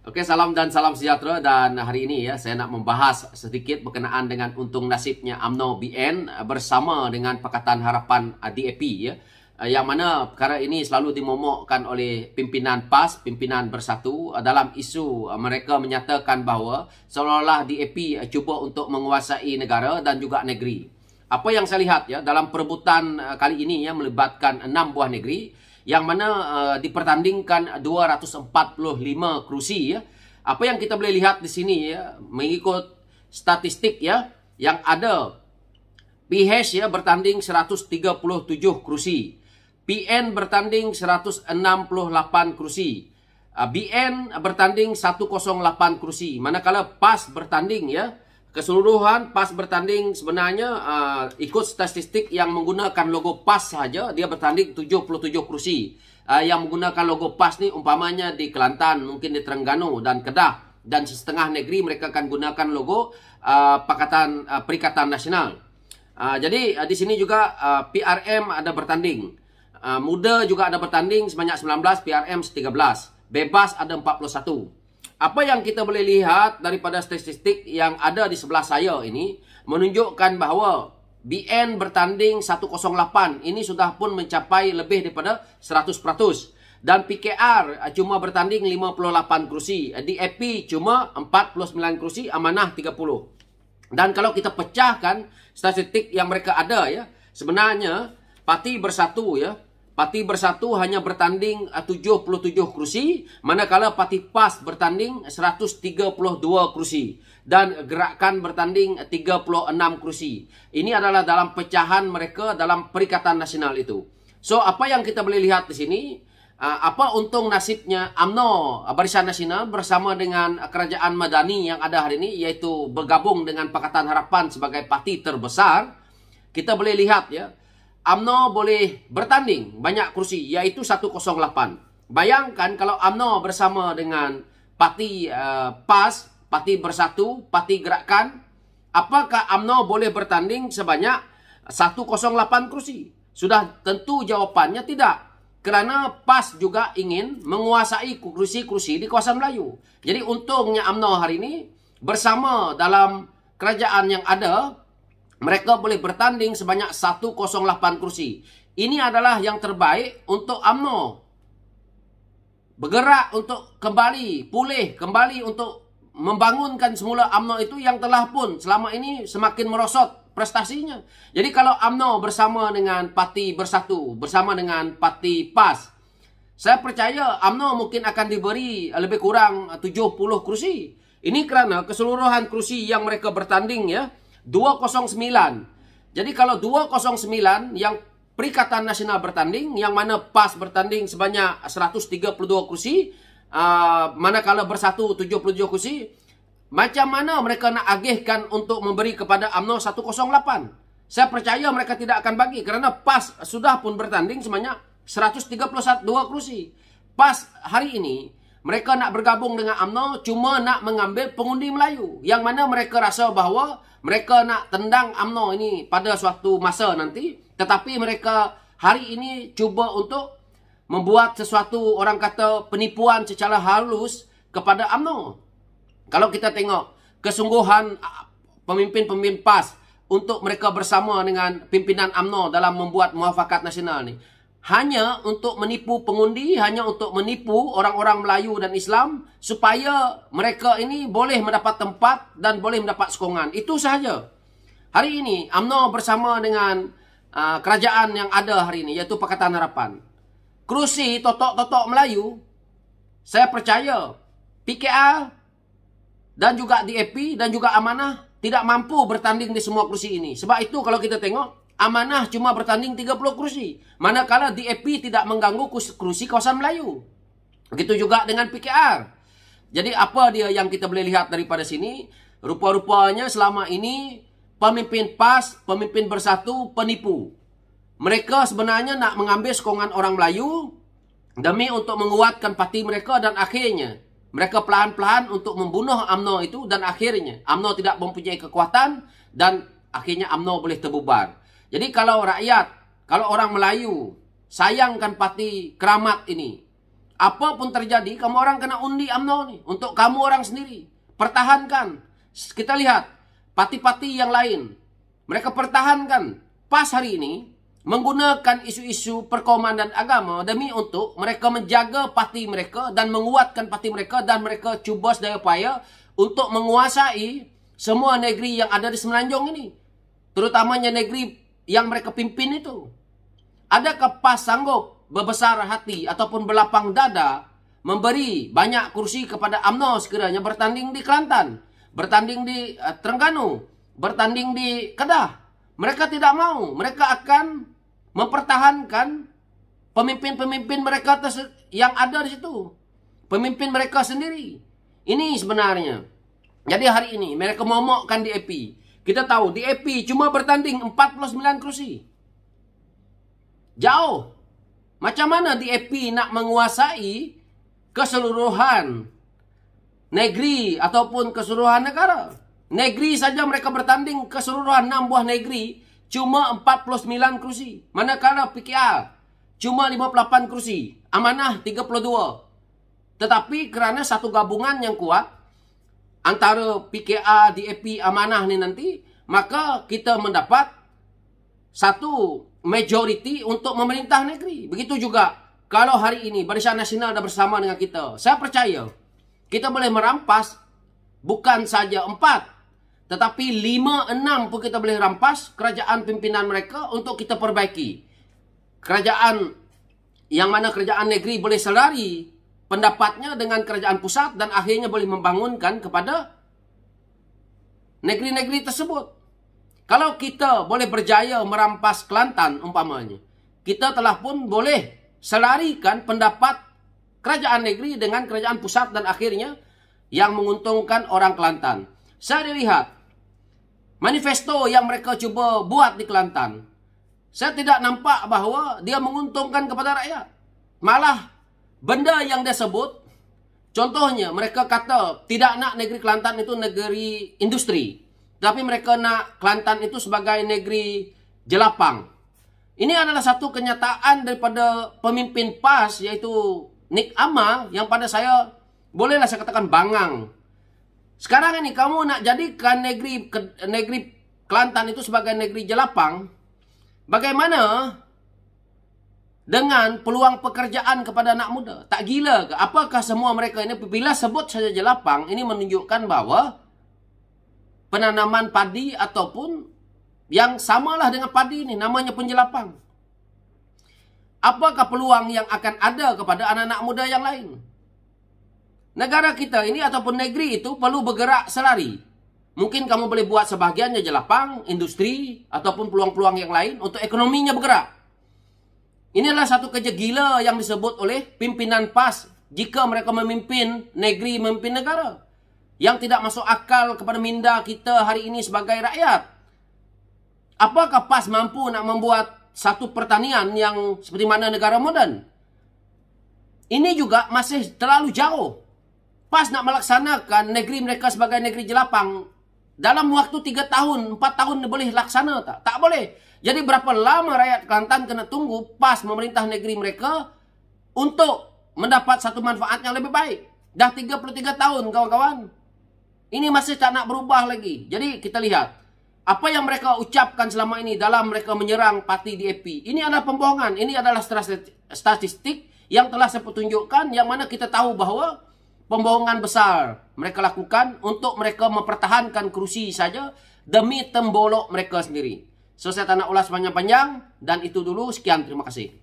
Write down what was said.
Oke, salam dan salam sejahtera, dan hari ini ya saya nak membahas sedikit berkenaan dengan untung nasibnya UMNO BN bersama dengan Pakatan Harapan DAP ya. Yang mana perkara ini selalu dimomokkan oleh pimpinan PAS, pimpinan Bersatu, dalam isu mereka menyatakan bahawa seolah-olah DAP cuba untuk menguasai negara dan juga negeri. Apa yang saya lihat ya dalam perebutan kali ini ya melibatkan 6 buah negeri yang mana dipertandingkan 245 kerusi ya. Apa yang kita boleh lihat di sini ya, mengikut statistik ya, yang ada PH ya bertanding 137 kerusi, PN bertanding 168 kerusi, BN bertanding 108 kerusi. Manakala PAS bertanding ya, keseluruhan PAS bertanding sebenarnya ikut statistik yang menggunakan logo PAS saja dia bertanding 77 kursi. Yang menggunakan logo PAS ni umpamanya di Kelantan, mungkin di Terengganu dan Kedah, dan setengah negeri mereka akan gunakan logo Perikatan Nasional. Jadi di sini juga PRM ada bertanding. Muda juga ada bertanding sebanyak 19, PRM 13. Bebas ada 41. Apa yang kita boleh lihat daripada statistik yang ada di sebelah saya ini menunjukkan bahawa BN bertanding 108 ini sudah pun mencapai lebih daripada 100%. Dan PKR cuma bertanding 58 kursi, DAP cuma 49 kursi, Amanah 30. Dan kalau kita pecahkan statistik yang mereka ada ya, sebenarnya Parti Bersatu ya, Parti Bersatu hanya bertanding 77 kursi, manakala Parti PAS bertanding 132 kursi. Dan Gerakan bertanding 36 kursi. Ini adalah dalam pecahan mereka dalam Perikatan Nasional itu. So, apa yang kita boleh lihat di sini, apa untung nasibnya UMNO Barisan Nasional bersama dengan Kerajaan Madani yang ada hari ini, yaitu bergabung dengan Pakatan Harapan sebagai parti terbesar. Kita boleh lihat ya, UMNO boleh bertanding banyak kursi, yaitu 108. Bayangkan kalau UMNO bersama dengan Parti PAS, Parti Bersatu, Parti Gerakan, apakah UMNO boleh bertanding sebanyak 108 kursi? Sudah tentu jawapannya tidak. Kerana PAS juga ingin menguasai kursi-kursi di kawasan Melayu. Jadi untungnya UMNO hari ini bersama dalam kerajaan yang ada, mereka boleh bertanding sebanyak 108 kursi. Ini adalah yang terbaik untuk UMNO. Bergerak untuk kembali, pulih, kembali untuk membangunkan semula UMNO itu yang telah pun selama ini semakin merosot prestasinya. Jadi kalau UMNO bersama dengan Parti Bersatu, bersama dengan Parti PAS, saya percaya UMNO mungkin akan diberi lebih kurang 70 kursi. Ini kerana keseluruhan kursi yang mereka bertanding ya, 209. Jadi kalau 209 yang Perikatan Nasional bertanding, yang mana PAS bertanding sebanyak 132 kursi, manakala Bersatu 77 kursi, macam mana mereka nak agihkan untuk memberi kepada UMNO 108? Saya percaya mereka tidak akan bagi, kerana PAS sudah pun bertanding sebanyak 132 kursi. PAS hari ini mereka nak bergabung dengan UMNO cuma nak mengambil pengundi Melayu, yang mana mereka rasa bahawa mereka nak tendang UMNO ini pada suatu masa nanti. Tetapi mereka hari ini cuba untuk membuat sesuatu, orang kata, penipuan secara halus kepada UMNO. Kalau kita tengok kesungguhan pemimpin-pemimpin PAS untuk mereka bersama dengan pimpinan UMNO dalam membuat muafakat nasional ni, hanya untuk menipu pengundi, hanya untuk menipu orang-orang Melayu dan Islam supaya mereka ini boleh mendapat tempat dan boleh mendapat sokongan. Itu sahaja. Hari ini UMNO bersama dengan kerajaan yang ada hari ini, iaitu Pakatan Harapan, kerusi totok-totok Melayu, saya percaya PKR dan juga DAP dan juga Amanah tidak mampu bertanding di semua kursi ini. Sebab itu kalau kita tengok, Amanah cuma bertanding 30 kursi, manakala DAP tidak mengganggu kursi kawasan Melayu. Begitu juga dengan PKR. Jadi apa dia yang kita boleh lihat daripada sini? Rupa-rupanya selama ini pemimpin PAS, pemimpin Bersatu, penipu. Mereka sebenarnya nak mengambil sokongan orang Melayu demi untuk menguatkan parti mereka, dan akhirnya mereka pelan-pelan untuk membunuh UMNO itu, dan akhirnya UMNO tidak mempunyai kekuatan dan akhirnya UMNO boleh terbubar. Jadi kalau rakyat, kalau orang Melayu sayangkan parti keramat ini, Apa pun terjadi, kamu orang kena undi UMNO nih. Untuk kamu orang sendiri. Pertahankan. Kita lihat, parti-parti yang lain. Mereka pertahankan PAS hari ini, menggunakan isu-isu perkauman dan agama demi untuk mereka menjaga parti mereka dan menguatkan parti mereka, dan mereka cuba sedaya upaya untuk menguasai semua negeri yang ada di Semenanjung ini. Terutamanya negeri yang mereka pimpin itu. Adakah PAS sanggup berbesar hati ataupun berlapang dada memberi banyak kursi kepada UMNO sekiranya bertanding di Kelantan, bertanding di Terengganu, bertanding di Kedah? Mereka tidak mau. Mereka akan mempertahankan pemimpin-pemimpin mereka yang ada di situ. Pemimpin mereka sendiri. Ini sebenarnya. Jadi hari ini mereka momokkan DAP. Kita tahu DAP cuma bertanding 49 kursi. Jauh. Macam mana DAP nak menguasai keseluruhan negeri ataupun keseluruhan negara? Negeri saja mereka bertanding keseluruhan 6 buah negeri cuma 49 kursi. Manakala PKR cuma 58 kursi. Amanah 32. Tetapi kerana satu gabungan yang kuat antara PKR, DAP, Amanah ni nanti, maka kita mendapat satu majoriti untuk memerintah negeri. Begitu juga kalau hari ini Barisan Nasional dah bersama dengan kita. Saya percaya kita boleh merampas bukan saja 4, tetapi 5, 6 pun kita boleh rampas kerajaan pimpinan mereka untuk kita perbaiki. Kerajaan yang mana kerajaan negeri boleh selari pendapatnya dengan kerajaan pusat dan akhirnya boleh membangunkan kepada negeri-negeri tersebut. Kalau kita boleh berjaya merampas Kelantan umpamanya, kita telah pun boleh selarikan pendapat kerajaan negeri dengan kerajaan pusat dan akhirnya yang menguntungkan orang Kelantan. Saya lihat manifesto yang mereka cuba buat di Kelantan, saya tidak nampak bahawa dia menguntungkan kepada rakyat. Malah benda yang dia sebut, contohnya mereka kata tidak nak negeri Kelantan itu negeri industri, tapi mereka nak Kelantan itu sebagai negeri jelapang. Ini adalah satu kenyataan daripada pemimpin PAS, yaitu Nik Ama, yang pada saya bolehlah saya katakan bangang. Sekarang ini kamu nak jadikan negeri Kelantan itu sebagai negeri jelapang. Bagaimana dengan peluang pekerjaan kepada anak muda? Tak gila ke? Apakah semua mereka ini bila sebut saja jelapang, ini menunjukkan bahawa penanaman padi ataupun yang samalah dengan padi ini, namanya penjelapang. Apakah peluang yang akan ada kepada anak-anak muda yang lain? Negara kita ini ataupun negeri itu perlu bergerak selari. Mungkin kamu boleh buat sebahagiannya jelapang, industri, ataupun peluang-peluang yang lain untuk ekonominya bergerak. Ini adalah satu kerja gila yang disebut oleh pimpinan PAS jika mereka memimpin negeri, memimpin negara. Yang tidak masuk akal kepada minda kita hari ini sebagai rakyat. Apakah PAS mampu nak membuat satu pertanian yang seperti mana negara moden? Ini juga masih terlalu jauh. PAS nak melaksanakan negeri mereka sebagai negeri jelapang dalam waktu 3 tahun, 4 tahun boleh laksana tak? Tak boleh. Jadi berapa lama rakyat Kelantan kena tunggu PAS memerintah negeri mereka untuk mendapat satu manfaat yang lebih baik? Dah 33 tahun kawan-kawan. Ini masih tak nak berubah lagi. Jadi kita lihat apa yang mereka ucapkan selama ini dalam mereka menyerang parti DAP. Ini adalah pembohongan. Ini adalah statistik yang telah saya tunjukkan, yang mana kita tahu bahawa pembohongan besar mereka lakukan untuk mereka mempertahankan kerusi saja demi tembolok mereka sendiri. So saya tak nak ulas panjang-panjang, dan itu dulu. Sekian, terima kasih.